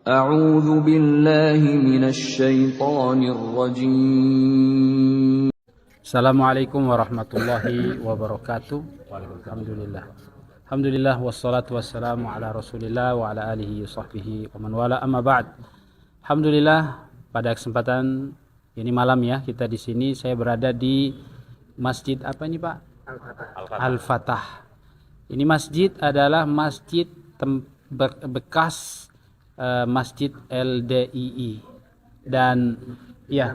أعوذ بالله من الشيطان الرجيم. Assalamualaikum warahmatullahi wabarakatuh. Alhamdulillah. Alhamdulillah wassalatu wassalamu ala Rasulillah wa ala alihi sahbihi wa man wala amma ba'd. Alhamdulillah, pada kesempatan ini malam ya, kita di sini saya berada di Masjid apa ini, Pak? Al-Fatah. Ini masjid adalah masjid bekas Masjid LDII dan ya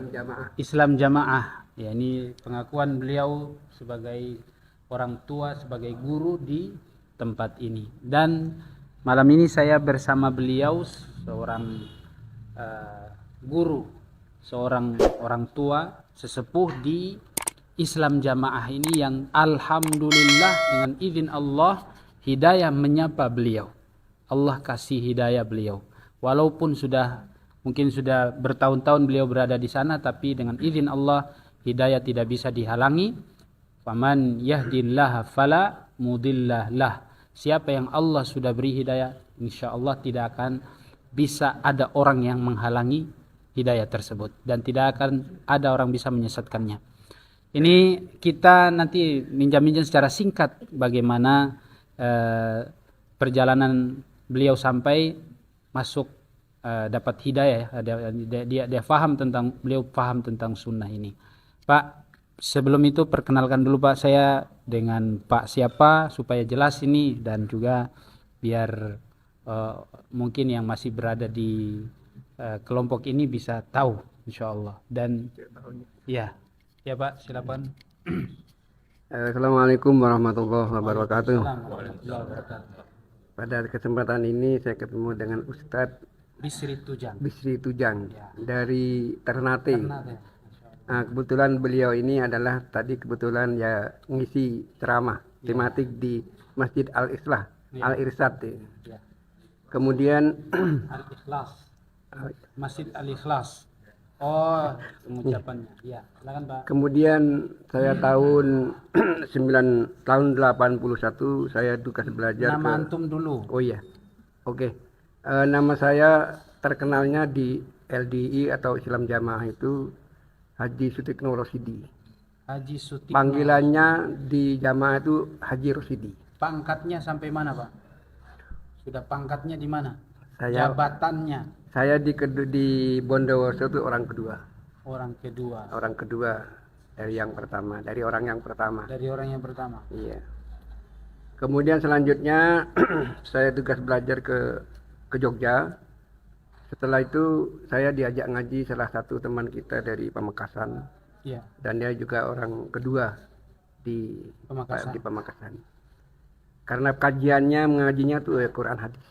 Islam Jamaah. Ya, ini pengakuan beliau sebagai orang tua, sebagai guru di tempat ini. Dan malam ini saya bersama beliau, seorang guru, seorang orang tua sesepuh di Islam Jamaah ini yang alhamdulillah dengan izin Allah hidayah menyapa beliau. Allah kasih hidayah beliau. Walaupun mungkin sudah bertahun-tahun beliau berada di sana, tapi dengan izin Allah hidayah tidak bisa dihalangi. Faman yahdillah fala mudillah lah. Siapa yang Allah sudah beri hidayah, insyaallah tidak akan bisa ada orang yang menghalangi hidayah tersebut, dan tidak akan ada orang bisa menyesatkannya. Ini kita nanti minjam-minjam secara singkat bagaimana perjalanan beliau sampai masuk dapat hidayah. Dia beliau paham tentang sunnah ini. Pak, sebelum itu perkenalkan dulu Pak, saya dengan Pak siapa supaya jelas ini, dan juga biar mungkin yang masih berada di kelompok ini bisa tahu insyaallah. Dan ya Pak, silakan. Assalamualaikum warahmatullahi wabarakatuh. Warahmatullahi wabarakatuh. Pada kesempatan ini saya ketemu dengan Ustadz Bisri Tujang Ya. dari Ternate. Nah, kebetulan beliau ini adalah tadi kebetulan ya ngisi ceramah tematik di Masjid Al-Islah, Al-Irsyad. Ya. Kemudian Al-Ikhlas. Masjid Al-Ikhlas. Oh, pengucapannya. Ya, silakan Pak. Kemudian saya tahun 81 saya tugas belajar Nama antum dulu. Oh iya. Oke. Nama saya terkenalnya di LDI atau Islam Jamaah itu Haji Sutikno Rosidi. Haji Sutikno. Panggilannya di Jamaah itu Haji Rosidi. Pangkatnya sampai mana, Pak? Sudah pangkatnya di mana? Jabatannya. Jabatannya. Saya di Bondowoso itu orang kedua. Orang kedua. Dari orang yang pertama. Iya. Kemudian selanjutnya saya tugas belajar ke Jogja. Setelah itu saya diajak ngaji salah satu teman kita dari Pamekasan. Iya. Dan dia juga orang kedua di Pamekasan. Karena kajiannya mengajinya tuh Quran hadis.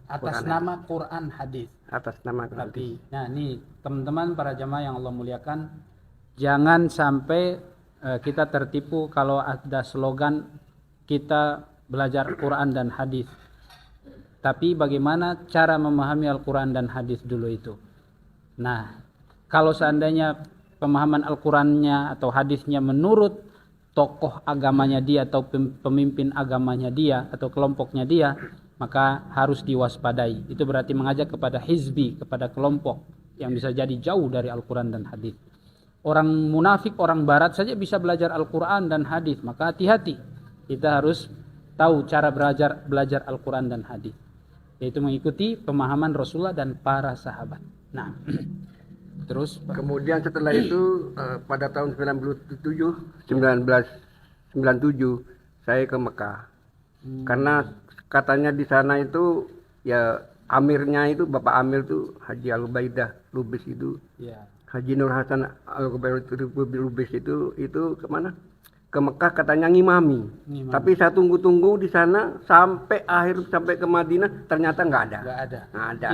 Atas nama Quran hadis. Tapi, nah ini teman-teman para jamaah yang Allah muliakan, jangan sampai kita tertipu kalau ada slogan kita belajar Quran dan hadis. Tapi bagaimana cara memahami Al-Quran dan hadis dulu itu. Nah, kalau seandainya pemahaman Al-Qurannya atau hadisnya menurut tokoh agamanya dia atau pemimpin agamanya dia atau kelompoknya dia, maka harus diwaspadai. Itu berarti mengajak kepada hizbi, kepada kelompok yang bisa jadi jauh dari Al-Quran dan hadis. Orang munafik, orang barat saja bisa belajar Al-Quran dan hadis, maka hati-hati. Kita harus tahu cara belajar Al-Quran dan hadis, yaitu mengikuti pemahaman Rasulullah dan para sahabat. Nah, terus kemudian setelah itu pada tahun 1997 saya ke Mekah. Karena katanya di sana itu ya amirnya itu Bapak Amir itu Haji Al-Ubaidah Lubis itu. ya. Haji Nur Hasan Al-Ubaidah Lubis itu kemana? Ke Mekah katanya ngimami. Tapi saya tunggu-tunggu di sana sampai ke Madinah ternyata nggak ada.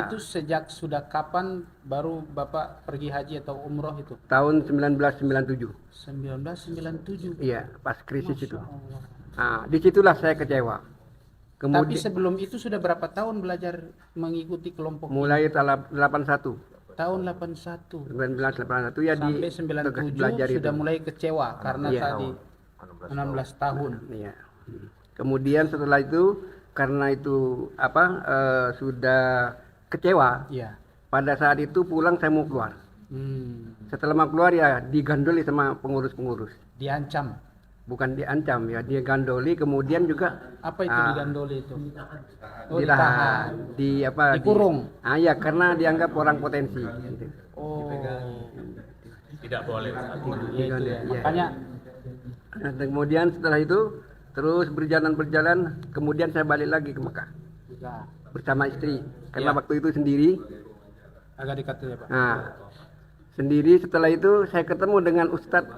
Itu sejak sudah kapan baru Bapak pergi haji atau umroh itu? Tahun 1997. 1997. Iya, pas krisis Masya itu. Allah. Nah, disitulah saya kecewa. Tapi sebelum itu sudah berapa tahun belajar mengikuti kelompok mulai ini? tahun 81. Tahun 81. 1981 ya sampai di 97 sudah mulai kecewa karena tadi 16 tahun. Iya. Kemudian setelah itu karena itu sudah kecewa. Iya. Pada saat itu pulang saya mau keluar. Setelah mau keluar ya digandoli sama pengurus-pengurus. Diancam. Bukan diancam ya, dia gandoli, kemudian juga Apa itu digandoli itu? Oh, ditahan, dikurung. Ya karena dianggap orang potensi. Gitu. Oh. Tidak boleh. Iya, itu ya. Iya. Makanya Nah, kemudian setelah itu terus berjalan, kemudian saya balik lagi ke Mekah ya, bersama istri. Karena Iya. waktu itu sendiri. agak dekat ya Pak. Nah, sendiri setelah itu saya ketemu dengan Ustadz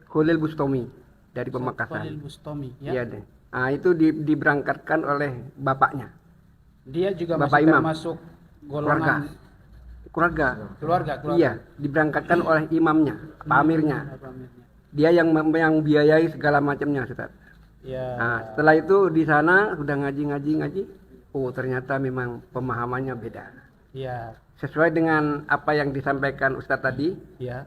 Khalil Bustami dari Pemakasan. Khalil Bustami ya. Iya deh. Nah, itu diberangkatkan oleh bapaknya. Dia juga Bapak masih Imam. termasuk golongan Keluarga. keluarga. Iya, diberangkatkan oleh imamnya, pamirnya. Apa namanya? Dia yang biayai segala macamnya, Ustaz. Ya. Nah, setelah itu di sana sudah ngaji. Oh, ternyata memang pemahamannya beda. Ya. Sesuai dengan apa yang disampaikan Ustaz tadi, Ya.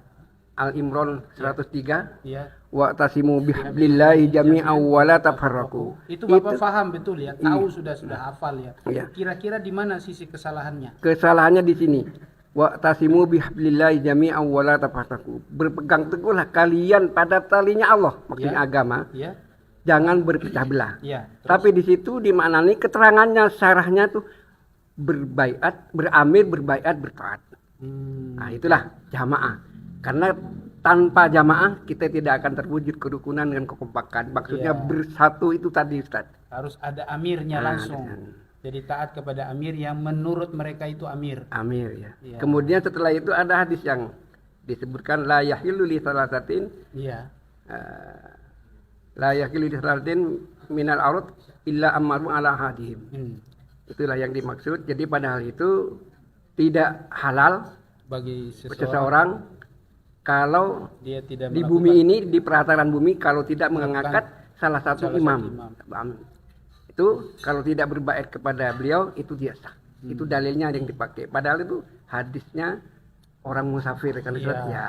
Al-Imran 103, Ya. wa'tasimu bihablillahi jami'an wa la tafarraqu. Itu Bapak paham betul ya, tahu sudah hafal ya. Iya. Kira-kira di mana sisi kesalahannya? Kesalahannya di sini. Wa'tasimu bihablillahi jami'an wa la tafarraqu. Berpegang teguhlah kalian pada talinya Allah, maksudnya Ya. agama. Ya. Jangan berpecah belah. Ya. Tapi di situ dimaknani keterangannya, syarahnya tuh berbaiat, beramir, berbaiat, bertaat. Nah, itulah jamaah. Karena tanpa jamaah kita tidak akan terwujud kerukunan dan kekompakan. Maksudnya Iya. bersatu itu tadi, Ustaz. Harus ada amirnya Nah, langsung. dengan- Jadi taat kepada amir yang menurut mereka itu amir. Amir ya. Iya. Kemudian setelah itu ada hadis yang disebutkan la yahillu li salasatin Iya. la yahillu li salasatin minal arud illa amaru ala hadihim. Itulah yang dimaksud. Jadi padahal itu tidak halal Bagi seseorang kalau dia tidak di melakukan- bumi ini, di perataran bumi, kalau tidak mengangkat salah satu salah imam. satu Amin. Itu kalau tidak berbait kepada beliau itu dia sah. Itu dalilnya yang dipakai. Padahal itu hadisnya orang musafir kan Ustaz? Iya. Ya,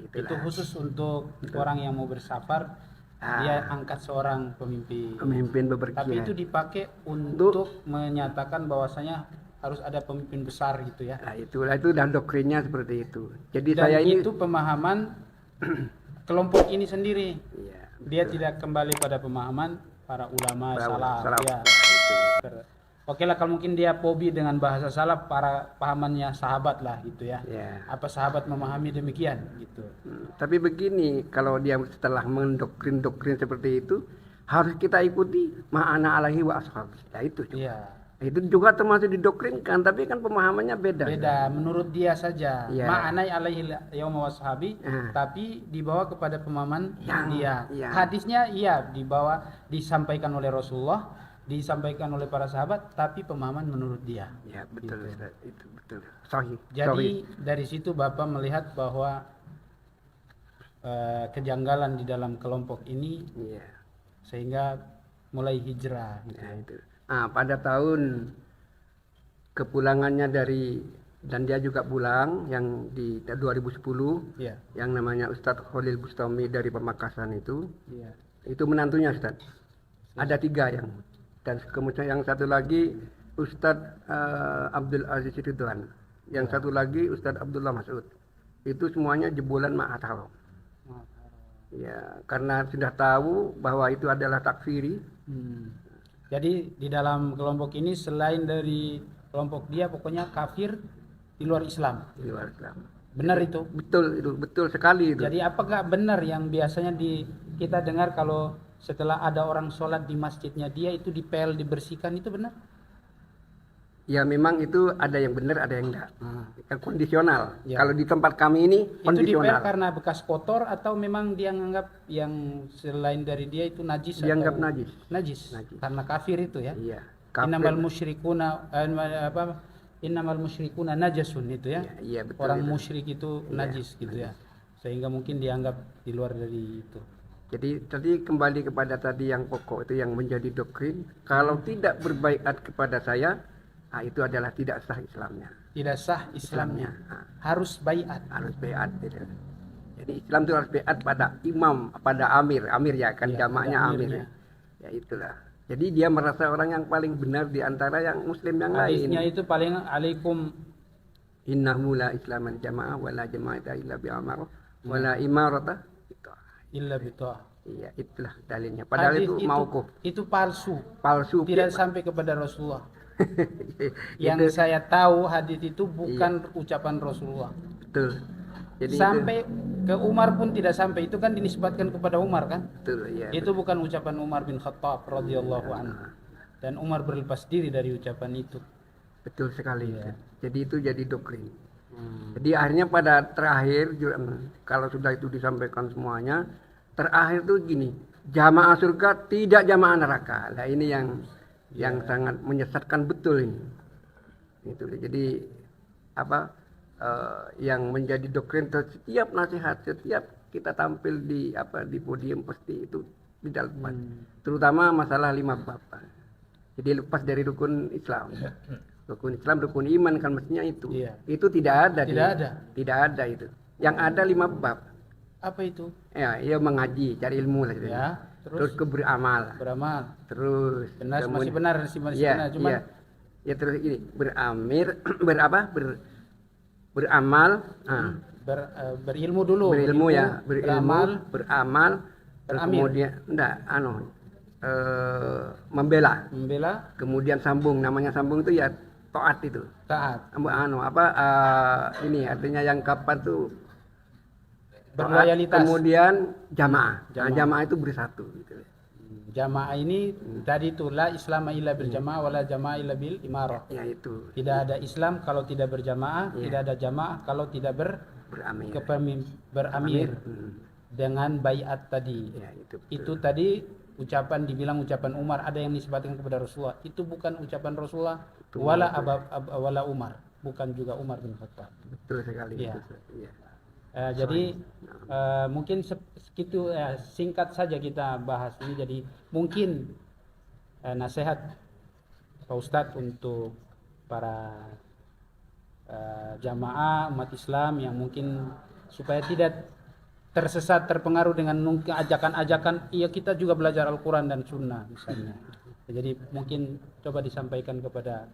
itu itulah. khusus untuk orang yang mau bersafar, dia angkat seorang pemimpin. Pemimpin bepergian. Tapi itu dipakai untuk menyatakan bahwasanya harus ada pemimpin besar gitu ya. Nah, itulah itu dan doktrinnya seperti itu. Jadi Dan saya ini itu pemahaman kelompok ini sendiri. Iya, Dia tidak kembali pada pemahaman para ulama salaf. salaf. Ya. Oke lah kalau mungkin dia fobi dengan bahasa salaf, para pahamannya sahabat lah gitu ya. Ya. Apa sahabat memahami demikian gitu. Tapi begini, kalau dia setelah mendoktrin seperti itu, harus kita ikuti ma'ana alaihi wa ashabi. Ya itu. Iya. Itu juga termasuk didoktrinkan, tapi kan pemahamannya beda. Beda menurut dia saja. Iya. Ma'anai alaihi yauma washabi, tapi dibawa kepada pemahaman dia. iya. Hadisnya iya disampaikan oleh Rasulullah, disampaikan oleh para sahabat, tapi pemahaman menurut dia. Ya, betul. Itu betul. Sahih. Jadi dari situ Bapak melihat bahwa kejanggalan di dalam kelompok ini Iya. sehingga mulai hijrah gitu. Ya, itu. Nah, pada tahun kepulangannya dan dia juga pulang yang di 2010 Iya. yang namanya Ustadz Khalil Bustami dari Pemakasan itu Iya. menantunya Ustadz. Ada 3 dan kemudian yang satu lagi Ustadz Abdul Aziz Ridwan, yang satu lagi Ustadz Abdullah Mas'ud. Itu semuanya jebolan Ma'had Haram. Ya, karena sudah tahu bahwa itu adalah takfiri. Jadi di dalam kelompok ini selain dari kelompok dia pokoknya kafir di luar Islam. Di luar Islam. Benar itu? Betul sekali itu. Jadi apakah benar yang biasanya kita dengar kalau setelah ada orang sholat di masjidnya dia itu dipel, dibersihkan, itu benar? Ya memang itu ada yang benar, ada yang enggak. Yang kondisional. Ya. Kalau di tempat kami ini Itu dipel kondisional. karena bekas kotor atau memang dia menganggap yang selain dari dia itu najis? Dianggap atau najis. Najis. Karena kafir itu ya. Iya. Innamal musyrikuna innamal musyrikuna najasun itu ya. Iya, betul. Orang itu. musyrik itu najis gitu ya. Sehingga mungkin dianggap di luar dari itu. Jadi tadi kembali kepada tadi yang pokok itu yang menjadi doktrin. Kalau tidak berbaiat kepada saya, itu adalah tidak sah Islamnya. Tidak sah Islamnya. Harus baiat. Harus baiat. Gitu. Jadi Islam itu harus baiat pada imam, pada amir ya kan Ya, jamaknya pada amir. amirnya. Ya itulah. Jadi dia merasa orang yang paling benar di antara yang muslim yang Hadisnya lain. itu paling alaikum Innahu la islaman jamaah wala jama'ata illa bi amar wala imarata. illa bita'ah. Iya, itulah dalilnya. Padahal Hadis itu mauquf, itu palsu. palsu. Tidak sampai kepada Rasulullah. Itu Yang saya tahu hadis itu bukan ucapan Rasulullah. betul. Jadi Sampai ke Umar pun tidak sampai. Itu kan dinisbatkan kepada Umar kan? betul ya. Itu bukan ucapan Umar bin Khattab radhiyallahu anhu. Dan Umar berlepas diri dari ucapan itu. Betul sekali. Iya. Jadi itu jadi doktrin. Jadi akhirnya pada terakhir kalau sudah itu disampaikan semuanya, terakhir tuh gini, jamaah surga tidak jamaah neraka. Nah ini yang sangat menyesatkan betul ini. Itu jadi apa yang menjadi doktrin setiap nasihat, setiap kita tampil di podium pasti itu tidak lepas. Terutama masalah 5 bab. Jadi lepas dari rukun Islam. Rukun Islam, rukun iman kan mestinya itu. Iya. Itu tidak ada. Tidak ada. Tidak ada itu. Yang ada 5 bab. Apa itu? Ya, mengaji, cari ilmu lah gitu. Ya, Terus beramal. beramal. Terus Benar, masih benar sih, masih Iya, benar. Cuman iya. Ya terus ini beramal, berilmu dulu. berilmu ya, beramal, terus beramir. kemudian membela. Membela, Kemudian sambung, namanya sambung itu ya taat itu. taat, Ini artinya yang kapan tuh taat, berloyalitas. kemudian jamaah. Nah, Jamaah. jamaah itu bersatu gitu. Jamaah ini tadi itu la Islam illa bil jamaah wala jamaah illa bil imarah. Ya itu Tidak ada Islam kalau tidak berjamaah, tidak ada jamaah kalau tidak beramir. beramir dengan baiat tadi. Ya itu. Itu tadi dibilang ucapan Umar, ada yang disebutkan kepada Rasulullah. Itu bukan ucapan Rasulullah wala Umar, bukan juga Umar bin Khattab. Betul sekali. Iya. Betul. Iya. Jadi mungkin segitu singkat saja kita bahas ini. Jadi mungkin nasihat Pak Ustadz untuk para jamaah umat Islam yang mungkin supaya tidak tersesat, terpengaruh dengan mungkin ajakan-ajakan, iya kita juga belajar Al-Quran dan Sunnah misalnya. Jadi mungkin coba disampaikan kepada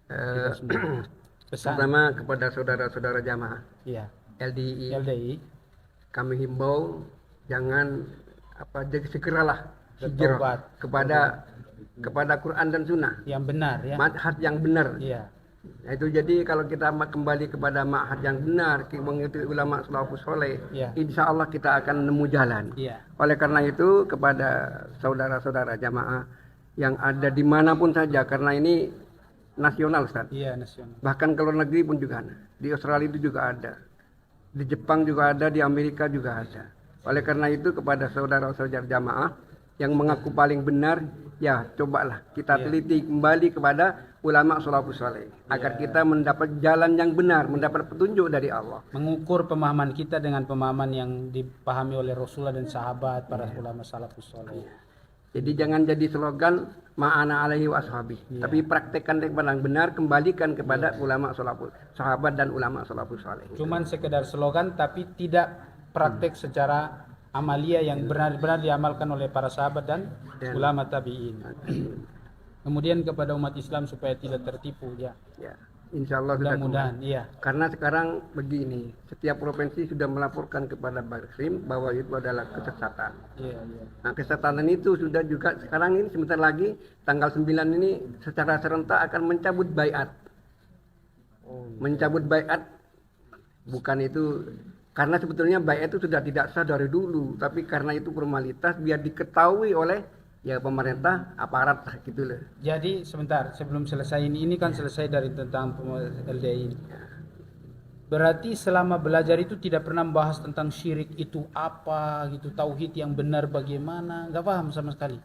kita semua. Pesan. Pertama kepada saudara-saudara jamaah Iya. LDI, kami himbau jangan segeralah hijrah kepada Quran dan Sunnah, Yang benar ya. manhaj yang benar. Iya. Nah, itu jadi kalau kita kembali kepada manhaj yang benar, mengikuti ulama salafus saleh, Iya. insya Allah kita akan nemu jalan. Iya. Oleh karena itu kepada saudara-saudara jamaah yang ada dimanapun saja, karena ini nasional Ustaz. Iya, nasional. Bahkan ke luar negeri pun juga ada. Di Australia itu juga ada. Di Jepang juga ada, di Amerika juga ada. Oleh karena itu kepada saudara-saudara jamaah yang mengaku paling benar, ya cobalah kita teliti kembali kepada ulama salafus saleh agar kita mendapat jalan yang benar, mendapat petunjuk dari Allah. Mengukur pemahaman kita dengan pemahaman yang dipahami oleh Rasulullah dan sahabat para ulama salafus saleh. Jadi jangan jadi slogan ma'ana alaihi wa ashabi, tapi praktekkan dengan benar, kembalikan kepada ulama salafus sahabat dan ulama salafus saleh. Cuman sekedar slogan tapi tidak praktek secara amalia yang benar-benar diamalkan oleh para sahabat dan ulama tabi'in. Kemudian kepada umat Islam supaya tidak tertipu ya. Ya, insya Allah sudah Mudah-mudahan iya. Karena sekarang begini, setiap provinsi sudah melaporkan kepada Barreskrim bahwa itu adalah kesesatan. Iya, iya. Nah, kesesatan itu sudah juga sekarang ini sebentar lagi tanggal 9 ini secara serentak akan mencabut baiat. Mencabut baiat bukan itu karena sebetulnya baiat itu sudah tidak sah dari dulu, tapi karena itu formalitas biar diketahui oleh ya pemerintah, aparat gitu loh. Jadi sebentar sebelum selesai ini kan selesai dari tentang LDI ini. Berarti selama belajar itu tidak pernah membahas tentang syirik itu apa gitu, tauhid yang benar bagaimana, nggak paham sama sekali.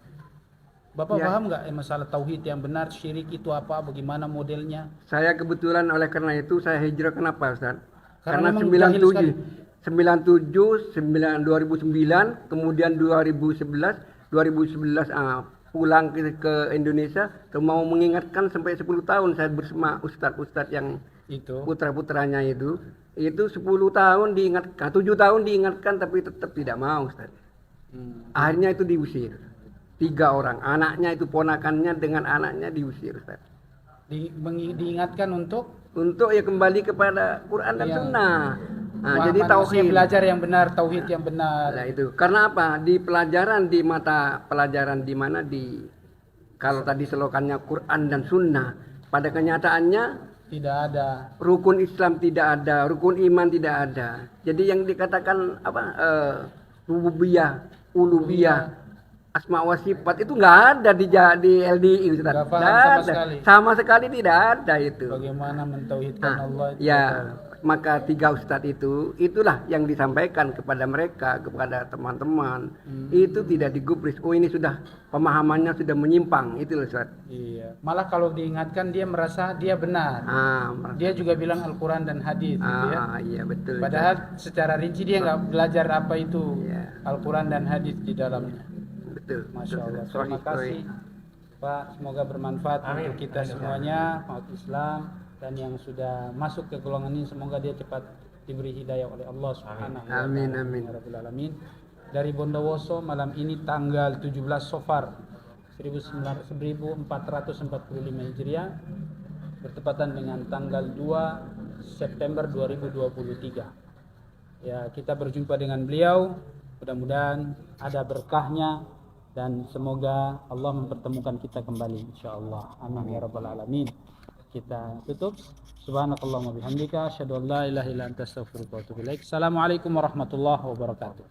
Bapak paham nggak masalah tauhid yang benar, syirik itu apa, bagaimana modelnya? Saya kebetulan oleh karena itu saya hijrah, kenapa Ustaz? Karena memang jahil sekali. 2009, kemudian 2011 pulang ke Indonesia, mau mengingatkan sampai 10 tahun saya bersama ustadz-ustadz yang Itu putra-putranya itu 10 tahun diingatkan, 7 tahun diingatkan tapi tetap tidak mau Ustaz. Akhirnya itu diusir. 3 orang. Anaknya itu ponakannya dengan anaknya diusir, Ustaz. Diingatkan untuk Untuk ya kembali kepada Quran dan Iya. Sunnah. Nah, Wah, jadi manusia tauhid. belajar yang benar, tauhid yang benar. Nah, itu. Karena apa? Di pelajaran di mata pelajaran di mana kalau tadi selokannya Quran dan Sunnah, pada kenyataannya Tidak ada. rukun Islam tidak ada, rukun iman tidak ada. Jadi yang dikatakan rububiyah, uluhiyah, asma wa sifat itu nggak ada di LDI, Ustaz. Nggak paham Nggak sama ada. sekali. Sama sekali tidak ada itu. Bagaimana mentauhidkan Nah, Allah itu. ya, maka 3 ustadz itulah yang disampaikan kepada mereka, kepada teman-teman. Itu tidak digubris. Oh, ini sudah pemahamannya sudah menyimpang, itu loh, Ustaz. Iya. Malah kalau diingatkan dia merasa dia benar. Dia juga bilang Al-Quran dan hadis, gitu ya. Iya betul. Padahal secara rinci dia nggak belajar apa itu Iya. Al-Quran dan hadis di dalamnya. Betul. Masya Allah. Betul. Terima kasih Pak. Semoga bermanfaat untuk kita semuanya, umat Islam, dan yang sudah masuk ke golongan ini semoga dia cepat diberi hidayah oleh Allah Subhanahu wa ta'ala. Amin, amin. Ya Rabbal Alamin. Dari Bondowoso malam ini tanggal 17 Safar 1445 Hijriah bertepatan dengan tanggal 2 September 2023. Ya, kita berjumpa dengan beliau. Mudah-mudahan ada berkahnya dan semoga Allah mempertemukan kita kembali insyaallah. Amin ya rabbal alamin. Kita tutup. Subhanakallahumma bihamdika asyhadu an la ilaha illa anta astaghfiruka wa atubu ilaik. Assalamualaikum warahmatullahi wabarakatuh.